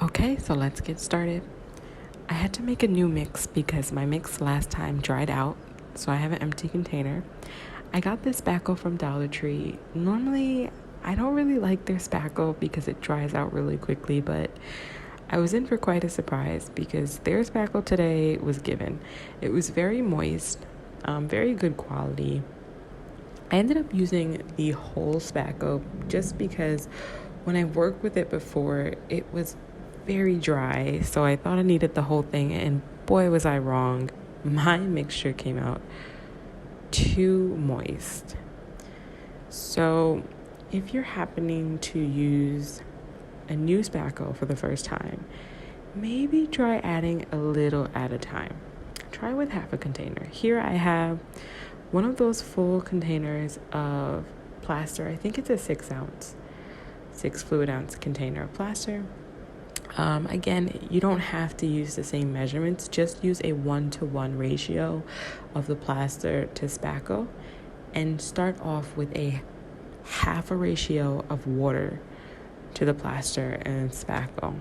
Okay, so let's get started. I had to make a new mix because my mix last time dried out, so I have an empty container. I got this spackle from Dollar Tree. Normally, I don't really like their spackle because it dries out really quickly, but I was in for quite a surprise because their spackle today was given. It was very moist, very good quality. I ended up using the whole spackle just because when I worked with it before, it was very dry, so I thought I needed the whole thing, and boy was I wrong. My mixture came out too moist. So if you're happening to use a new spackle for the first time, maybe try adding a little at a time. Try with half a container. Here I have one of those full containers of plaster. I think it's a 6 fluid ounce container of plaster. Again, you don't have to use the same measurements, just use a 1-to-1 ratio of the plaster to spackle and start off with a half a ratio of water to the plaster and spackle.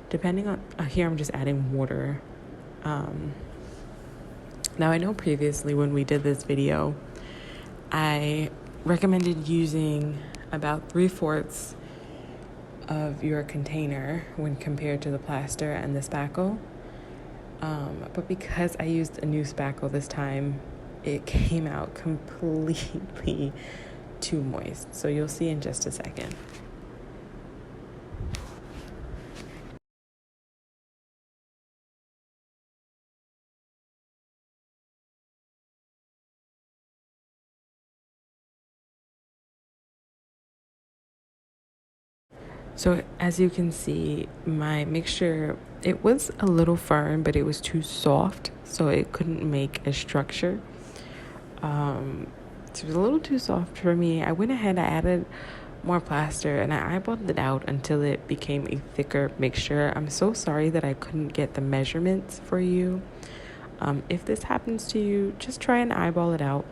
Depending on, here I'm just adding water. Now I know previously when we did this video, I recommended using about 3/4 of your container when compared to the plaster and the spackle. But because I used a new spackle this time, it came out completely too moist. So you'll see in just a second. So as you can see, my mixture, it was a little firm, but it was too soft, so it couldn't make a structure. So it was a little too soft for me. I went ahead, I added more plaster, and I eyeballed it out until it became a thicker mixture. I'm so sorry that I couldn't get the measurements for you. If this happens to you, just try and eyeball it out.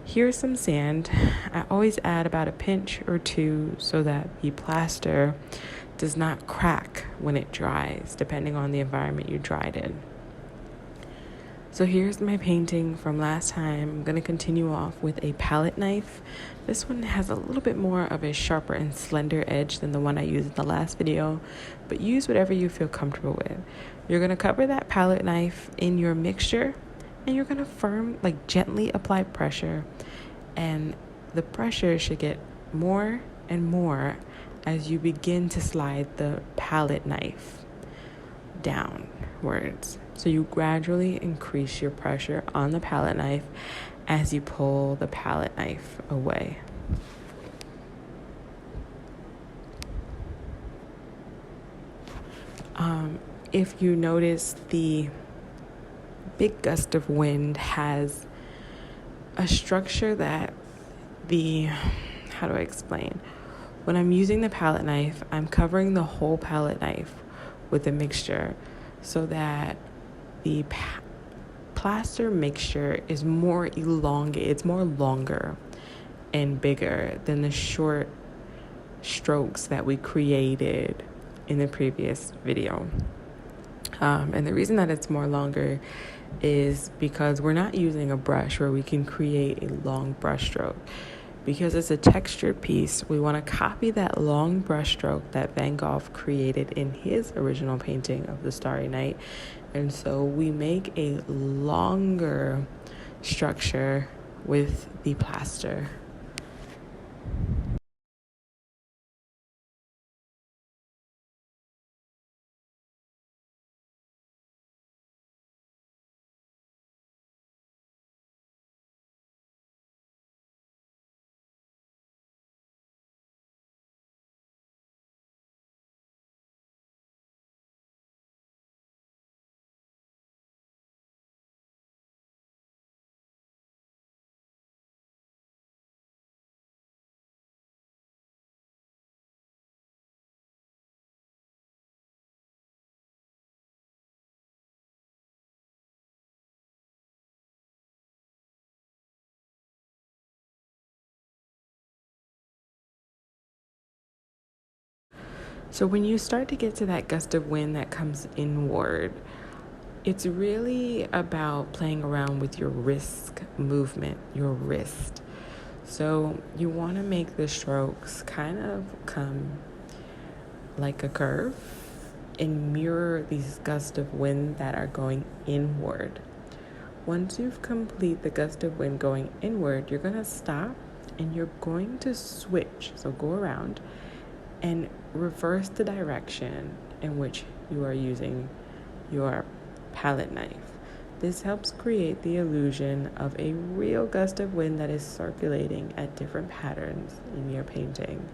Here's some sand. I always add about a pinch or two so that the plaster does not crack when it dries, depending on the environment you dried in. So here's my painting from last time. I'm going to continue off with a palette knife. This one has a little bit more of a sharper and slender edge than the one I used in the last video, but use whatever you feel comfortable with. You're going to cover that palette knife in your mixture, and you're going to gently apply pressure, and the pressure should get more and more as you begin to slide the palette knife downwards. So you gradually increase your pressure on the palette knife as you pull the palette knife away. If you notice, the big gust of wind has a structure that how do I explain? When I'm using the palette knife, I'm covering the whole palette knife with a mixture so that the plaster mixture is more elongated. It's more longer and bigger than the short strokes that we created in the previous video. And the reason that it's more longer is because we're not using a brush where we can create a long brush stroke. Because it's a textured piece, we want to copy that long brush stroke that Van Gogh created in his original painting of the Starry Night. And so we make a longer structure with the plaster. So when you start to get to that gust of wind that comes inward, it's really about playing around with your wrist movement, your wrist. So you want to make the strokes kind of come like a curve and mirror these gusts of wind that are going inward. Once you've complete the gust of wind going inward, you're going to stop and you're going to switch. So go around and reverse the direction in which you are using your palette knife. This helps create the illusion of a real gust of wind that is circulating at different patterns in your painting.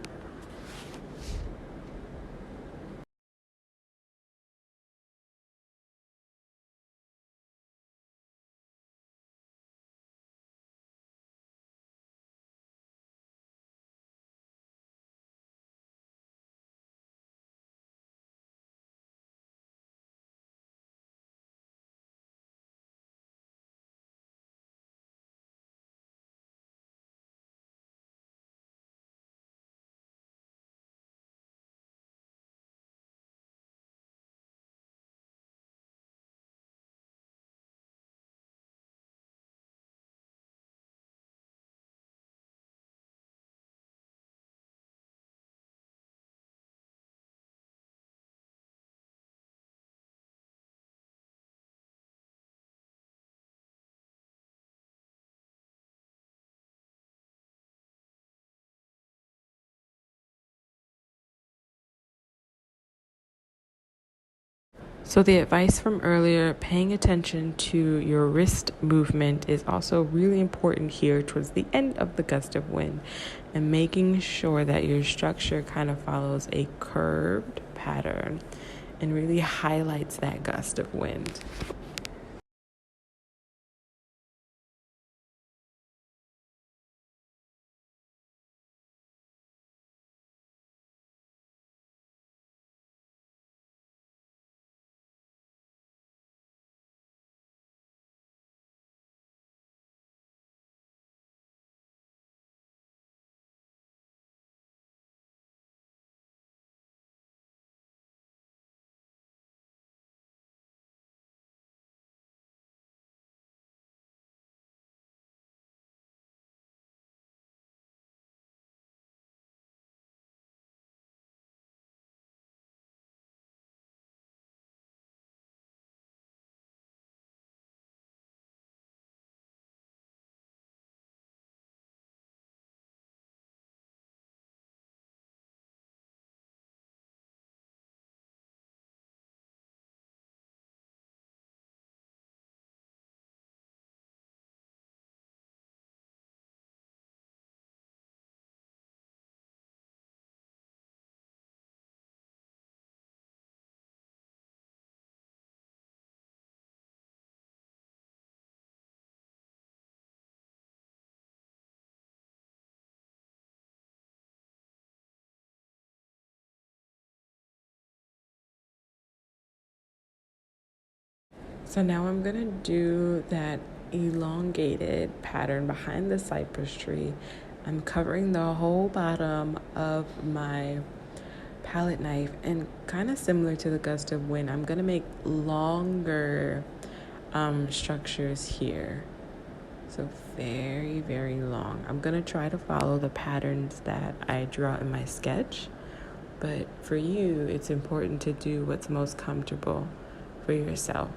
So the advice from earlier, paying attention to your wrist movement, is also really important here towards the end of the gust of wind, and making sure that your structure kind of follows a curved pattern and really highlights that gust of wind. So now I'm gonna do that elongated pattern behind the cypress tree. I'm covering the whole bottom of my palette knife, and kind of similar to the gust of wind, I'm gonna make longer structures here. So very, very long. I'm gonna try to follow the patterns that I draw in my sketch, but for you, it's important to do what's most comfortable for yourself.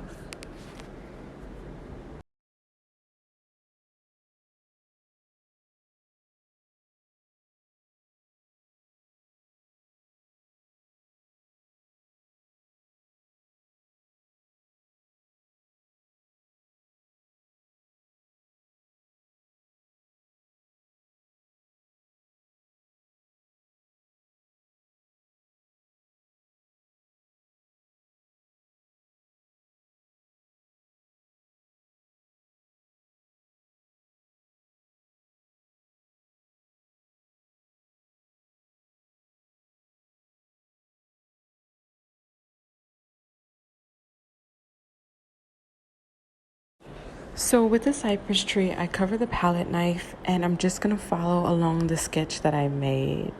So with the cypress tree, I cover the palette knife and I'm just gonna follow along the sketch that I made.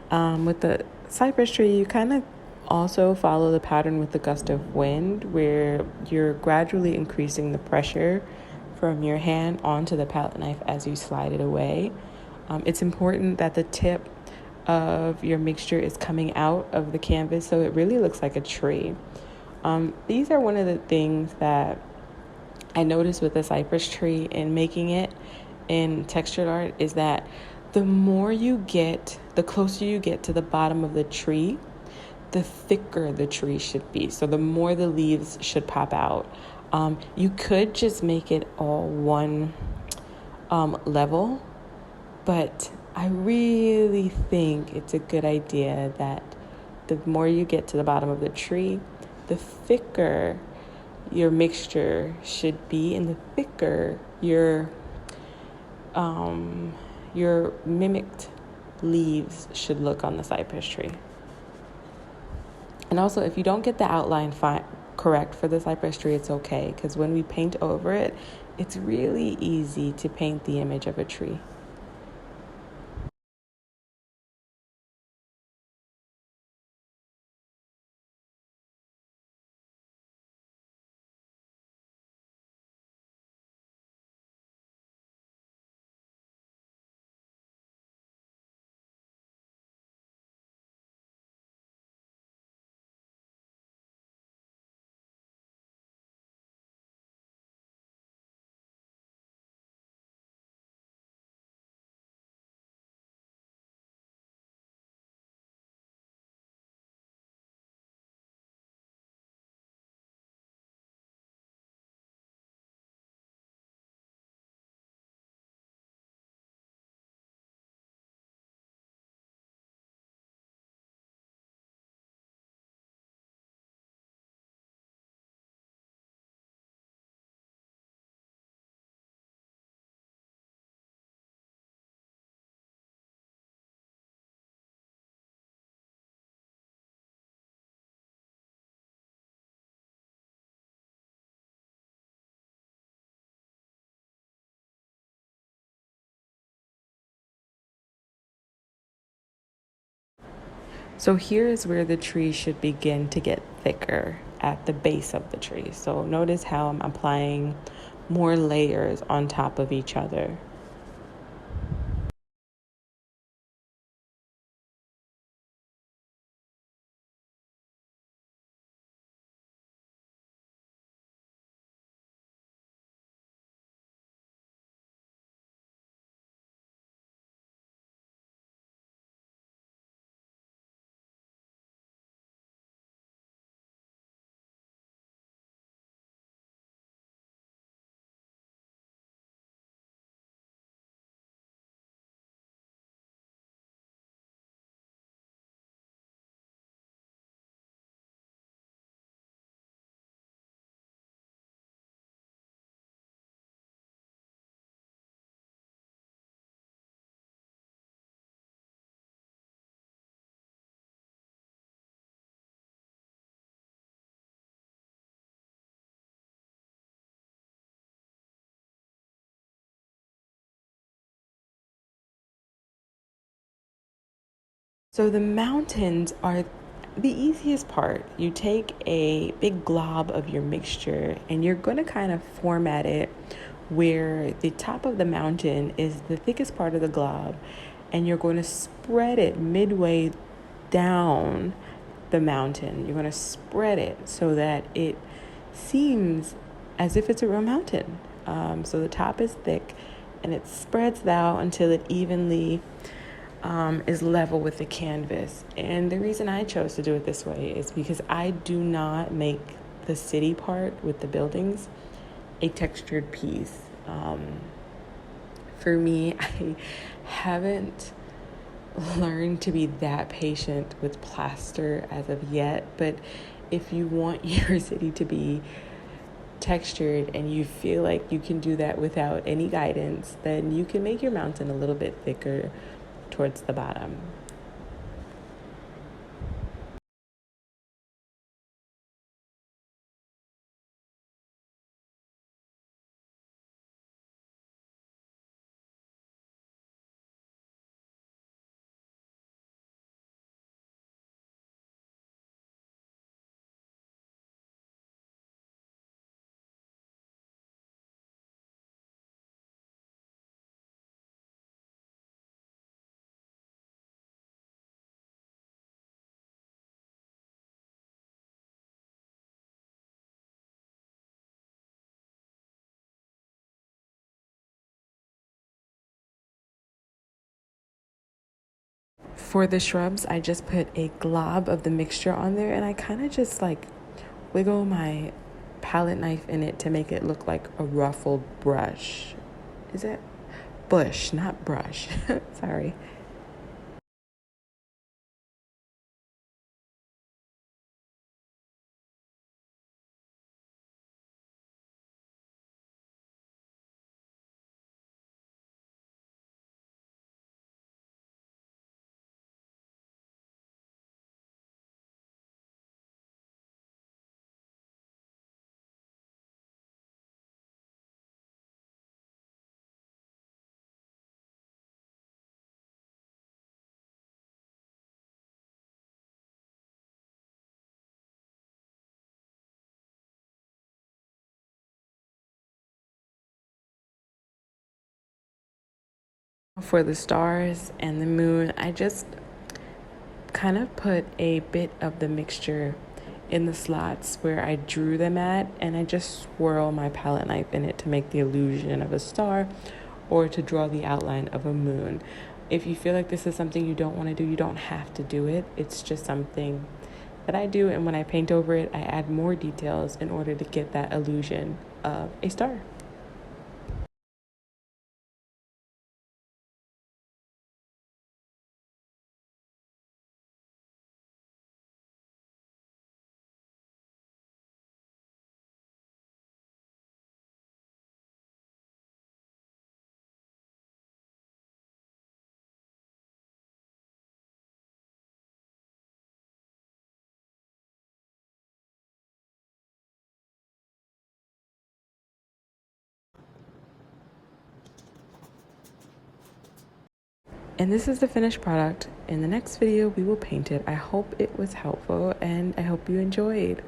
With the cypress tree, you kind of also follow the pattern with the gust of wind where you're gradually increasing the pressure from your hand onto the palette knife as you slide it away. It's important that the tip of your mixture is coming out of the canvas so it really looks like a tree. These are one of the things that I noticed with the cypress tree in making it in textured art is that the closer you get to the bottom of the tree, the thicker the tree should be. So the more the leaves should pop out. You could just make it all one level, but I really think it's a good idea that the more you get to the bottom of the tree, the thicker your mixture should be, and the thicker your mimicked leaves should look on the cypress tree. And also, if you don't get the outline correct for the cypress tree, it's okay, because when we paint over it, it's really easy to paint the image of a tree. So here is where the tree should begin to get thicker at the base of the tree. So notice how I'm applying more layers on top of each other. So the mountains are the easiest part. You take a big glob of your mixture and you're going to kind of format it where the top of the mountain is the thickest part of the glob, and you're going to spread it midway down the mountain. You're going to spread it so that it seems as if it's a real mountain. So the top is thick and it spreads out until it evenly is level with the canvas. And the reason I chose to do it this way is because I do not make the city part with the buildings a textured piece. For me, I haven't learned to be that patient with plaster as of yet, but if you want your city to be textured and you feel like you can do that without any guidance, then you can make your mountain a little bit thicker towards the bottom. For the shrubs, I just put a glob of the mixture on there, and I kind of just like wiggle my palette knife in it to make it look like a ruffled brush. Is it bush, not brush? Sorry. For the stars and the moon, I just kind of put a bit of the mixture in the slots where I drew them at, and I just swirl my palette knife in it to make the illusion of a star or to draw the outline of a moon. If you feel like this is something you don't want to do, you don't have to do it. It's just something that I do, and when I paint over it, I add more details in order to get that illusion of a star. And this is the finished product. In the next video, we will paint it. I hope it was helpful, and I hope you enjoyed.